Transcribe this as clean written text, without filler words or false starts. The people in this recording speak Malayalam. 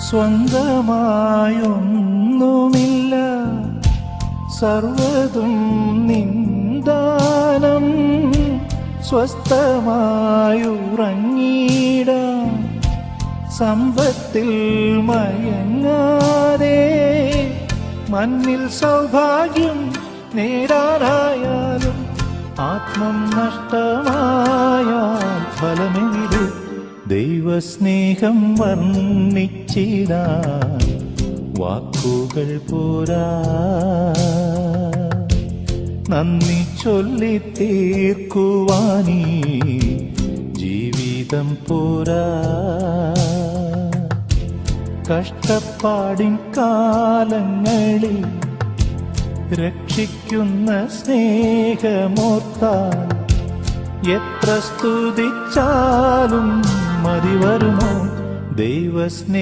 സ്വന്തമായൊന്നുമില്ല, സർവതും നിന്ദാനം. സ്വസ്ഥമായുറങ്ങിടാം, സമ്പത്തിൽ മയങ്ങാതെ. മണ്ണിൽ സൗഭാഗ്യം നേടാനായാലും ആത്മം നഷ്ടമായാൽ ഫലമെവിടെ? ദൈവസ്നേഹം വർണ്ണിച്ചിടാൻ വാക്കുകൾ പോരാ, നന്ദി ചൊല്ലി തീർക്കുവാനീ ജീവിതം പോരാ. കഷ്ടപ്പാടിൻ കാലങ്ങളിൽ രക്ഷിക്കുന്ന സ്നേഹമോർത്താൽ എത്ര സ്തുതിച്ചാലും മതി വരുമോ? ദൈവസ്നേഹം